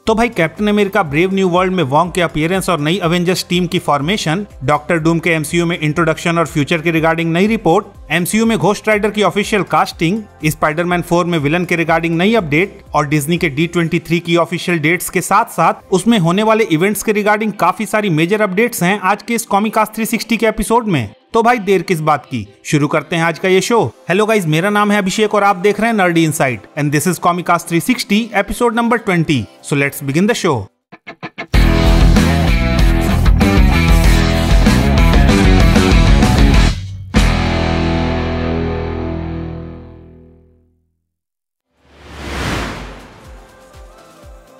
तो भाई captain America brave new world में वॉन्ग के अपीयरेंस और नई अवेंजर्स टीम की फॉर्मेशन, डॉक्टर डूम के एमसीयू में इंट्रोडक्शन और फ्यूचर के रिगार्डिंग नई रिपोर्ट, एमसीयू में घोस्ट राइडर की ऑफिशियल कास्टिंग, स्पाइडरमैन 4 में विलन के रिगार्डिंग नई अपडेट और डिज्नी के D23 की ऑफिशियल डेट्स के साथ साथ उसमें होने वाले इवेंट्स के रिगार्डिंग काफी सारी मेजर अपडेट्स हैं आज के इस कॉमिकास्ट 360 के एपिसोड में। तो भाई देर किस बात की, शुरू करते हैं आज का ये शो। हेलो गाइज, मेरा नाम है अभिषेक और आप देख रहे हैं nerdy insight and this is Comicast 360 episode number 20। So let's begin the show.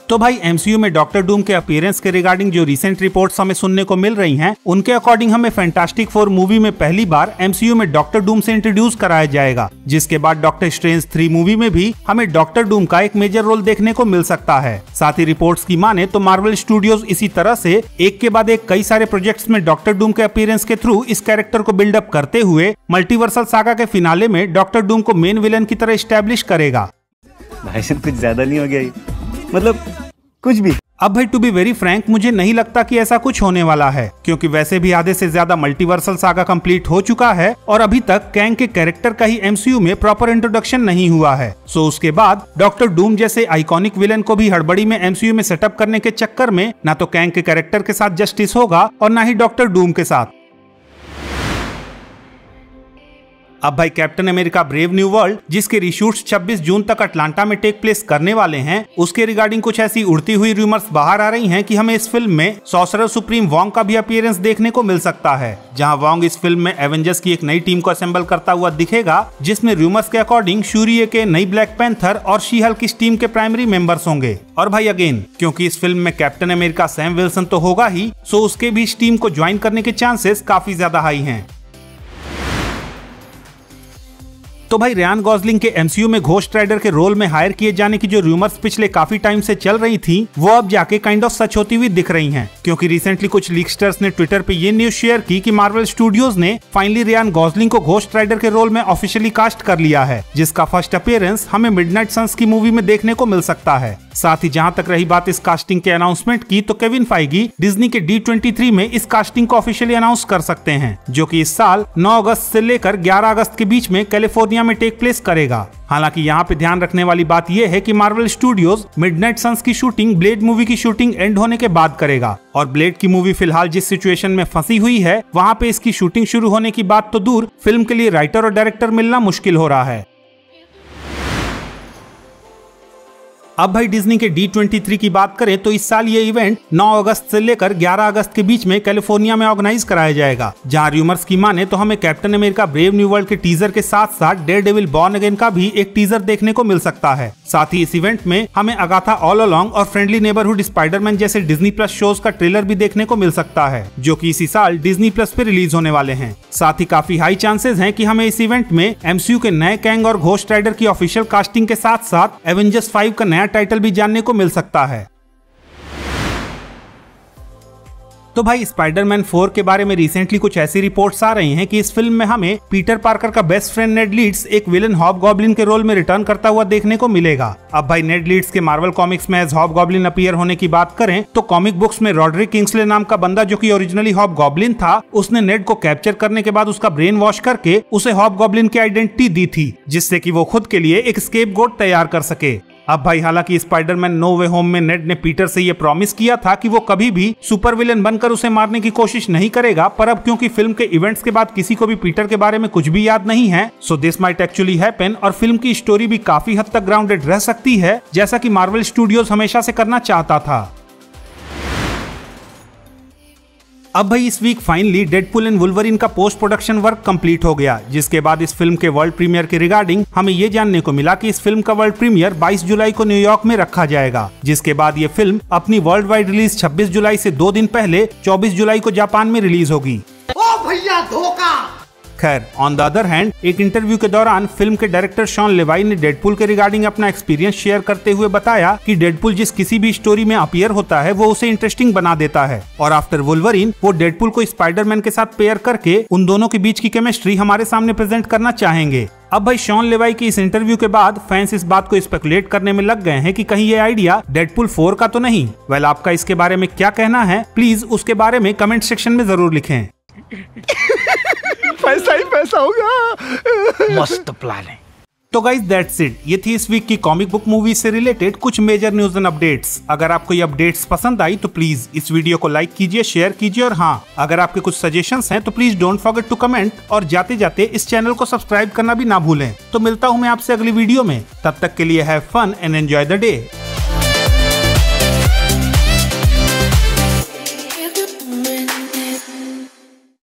तो भाई एमसीयू में डॉक्टर डूम के अपीयरेंस के रिगार्डिंग जो रिसेंट रिपोर्ट्स हमें सुनने को मिल रही हैं, उनके अकॉर्डिंग हमें फैंटास्टिक 4 मूवी में पहली बार एमसीयू में डॉक्टर डूम से इंट्रोड्यूस कराया जाएगा, जिसके बाद डॉक्टर स्ट्रेंज 3 मूवी में भी हमें डॉक्टर डूम का एक मेजर रोल देखने को मिल सकता है। साथ ही रिपोर्ट्स की माने तो मार्वल स्टूडियोज इसी तरह से एक के बाद एक कई सारे प्रोजेक्ट्स में डॉक्टर डूम के अपीयरेंस के थ्रू इस कैरेक्टर को बिल्डअप करते हुए मल्टीवर्सल सागा के फिनाले में डॉक्टर डूम को मेन विलन की तरह एस्टेब्लिश करेगा। भाई कुछ ज्यादा नहीं हो गया ये? मतलब कुछ भी। अब भाई टू बी वेरी फ्रैंक, मुझे नहीं लगता कि ऐसा कुछ होने वाला है, क्योंकि वैसे भी आधे से ज्यादा मल्टीवर्सल सागा कंप्लीट हो चुका है और अभी तक कैंग के कैरेक्टर का ही एमसीयू में प्रॉपर इंट्रोडक्शन नहीं हुआ है। सो उसके बाद डॉक्टर डूम जैसे आइकॉनिक विलन को भी हड़बड़ी में एमसीयू में सेटअप करने के चक्कर में ना तो कैंग के कैरेक्टर के साथ जस्टिस होगा और ना ही डॉक्टर डूम के साथ। अब भाई captain America brave new world, जिसके रीशूट्स 26 जून तक अटलांटा में टेक प्लेस करने वाले हैं, उसके रिगार्डिंग कुछ ऐसी उड़ती हुई रूमर्स बाहर आ रही हैं कि हमें इस फिल्म में सॉर्सरर सुप्रीम वॉन्ग का भी अपीयरेंस देखने को मिल सकता है, जहां वॉन्ग इस फिल्म में एवेंजर्स की एक नई टीम को असेंबल करता हुआ दिखेगा, जिसमें रूमर्स के अकॉर्डिंग शूरी के नई ब्लैक पैंथर और शी हल्क इस टीम के प्राइमरी मेंबर्स होंगे। और भाई अगेन, क्योंकि इस फिल्म में कैप्टन अमेरिका सैम विल्सन तो होगा ही, सो उसके भी इस टीम को ज्वाइन करने के चांसेस काफी ज्यादा हाई हैं। तो भाई रियान गॉसलिंग के एमसीयू में घोस्ट राइडर के रोल में हायर किए जाने की जो रूमर्स पिछले काफी टाइम से चल रही थी, वो अब जाके काइंड ऑफ सच होती हुई दिख रही हैं, क्योंकि रिसेंटली कुछ लीकस्टर्स ने ट्विटर पे ये न्यूज शेयर की कि मार्वल स्टूडियोज ने फाइनली रियान गॉसलिंग को घोस्ट राइडर के रोल में ऑफिशियली कास्ट कर लिया है, जिसका फर्स्ट अपीयरेंस हमें मिडनाइट सन्स की मूवी में देखने को मिल सकता है। साथ ही जहां तक रही बात इस कास्टिंग के अनाउंसमेंट की, तो केविन फाइगी डिज्नी के D23 में इस कास्टिंग को ऑफिशियली अनाउंस कर सकते हैं, जो कि इस साल 9 अगस्त से लेकर 11 अगस्त के बीच में कैलिफोर्निया में टेक प्लेस करेगा। हालांकि यहाँ पे ध्यान रखने वाली बात यह है कि मार्वल स्टूडियोज मिडनाइट सन्स की शूटिंग ब्लेड मूवी की शूटिंग एंड होने के बाद करेगा, और ब्लेड की मूवी फिलहाल जिस सिचुएशन में फंसी हुई है, वहाँ पे इसकी शूटिंग शुरू होने की बात तो दूर, फिल्म के लिए राइटर और डायरेक्टर मिलना मुश्किल हो रहा है। अब भाई डिज्नी के D23 की बात करें तो इस साल ये इवेंट 9 अगस्त से लेकर 11 अगस्त के बीच में कैलिफोर्निया में ऑर्गेनाइज कराया जाएगा, जहां रूमर्स की माने तो हमें captain America brave new world के टीजर के साथ साथ डेयरडेविल बॉर्न अगेन का भी एक टीजर देखने को मिल सकता है। साथ ही इस इवेंट में हमें अगाथा ऑल अलोंग और फ्रेंडली नेबरहुड स्पाइडरमैन जैसे डिज्नी प्लस शोज का ट्रेलर भी देखने को मिल सकता है, जो कि इसी साल डिज्नी प्लस पे रिलीज होने वाले हैं। साथ ही काफी हाई चांसेस हैं कि हमें इस इवेंट में एमसीयू के नए कैंग और घोस्ट राइडर की ऑफिशियल कास्टिंग के साथ साथ एवेंजर्स 5 का नया टाइटल भी जानने को मिल सकता है। तो भाई स्पाइडरमैन 4 के बारे में रिसेंटली कुछ ऐसी रिपोर्ट्स आ रही हैं कि इस फिल्म में हमें पीटर पार्कर का बेस्ट फ्रेंड नेड लीड्स एक विलन हॉबगॉब्लिन के रोल में रिटर्न करता हुआ देखने को मिलेगा। अब भाई नेड लीड्स के मार्वल कॉमिक्स में एज हॉबगॉब्लिन अपीयर होने की बात करें तो कॉमिक बुक्स में रॉड्रिक किंग्सले नाम का बंदा, जो कि ओरिजिनली हॉबगॉब्लिन था, उसने नेड को कैप्चर करने के बाद उसका ब्रेन वॉश करके उसे हॉबगॉब्लिन की आइडेंटिटी दी थी, जिससे कि वो खुद के लिए एक स्केपगोट तैयार कर सके। अब भाई हालांकि स्पाइडरमैन नो वे होम में नेड ने पीटर से ये प्रॉमिस किया था कि वो कभी भी सुपर विलेन बनकर उसे मारने की कोशिश नहीं करेगा, पर अब क्योंकि फिल्म के इवेंट्स के बाद किसी को भी पीटर के बारे में कुछ भी याद नहीं है, so this might actually happen और फिल्म की स्टोरी भी काफी हद तक ग्राउंडेड रह सकती है, जैसा कि मार्वल स्टूडियोज हमेशा से करना चाहता था। अब भाई इस week finally Deadpool and Wolverine का पोस्ट प्रोडक्शन वर्क कंप्लीट हो गया, जिसके बाद इस फिल्म के वर्ल्ड प्रीमियर के रिगार्डिंग हमें ये जानने को मिला कि इस फिल्म का वर्ल्ड प्रीमियर 22 जुलाई को न्यूयॉर्क में रखा जाएगा, जिसके बाद ये फिल्म अपनी वर्ल्ड वाइड रिलीज 26 जुलाई से 2 दिन पहले 24 जुलाई को जापान में रिलीज होगी। ओ भैया धोखा। खैर ऑन द अदर हैंड, एक इंटरव्यू के दौरान फिल्म के डायरेक्टर शॉन लेवाई ने डेडपुल के रिगार्डिंग अपना एक्सपीरियंस शेयर करते हुए बताया कि डेडपुल जिस किसी भी स्टोरी में अपीयर होता है वो उसे इंटरेस्टिंग बना देता है, और आफ्टर वुल्वरीन वो डेडपुल को स्पाइडरमैन के साथ पेयर करके उन दोनों के बीच की केमिस्ट्री हमारे सामने प्रेजेंट करना चाहेंगे। अब भाई शॉन लेवाई की इस इंटरव्यू के बाद फैंस इस बात को स्पेकुलेट करने में लग गए हैं कि कहीं ये आइडिया डेडपुल 4 का तो नहीं। वेल, आपका इसके बारे में क्या कहना है, प्लीज उसके बारे में कमेंट सेक्शन में जरूर लिखें। पैसा ही पैसा होगा। मस्त प्लान है। तो गाइज दैट्स इट, ये थी इस वीक की कॉमिक बुक मूवी से रिलेटेड कुछ मेजर न्यूज एंड अपडेट्स। अगर आपको ये अपडेट्स पसंद आई तो प्लीज इस वीडियो को लाइक कीजिए, शेयर कीजिए, और हाँ, अगर आपके कुछ सजेशंस हैं तो please don't forget to comment, और जाते जाते इस चैनल को सब्सक्राइब करना भी ना भूलें। तो मिलता हूँ मैं आपसे अगली वीडियो में, तब तक के लिए have fun and enjoy the day.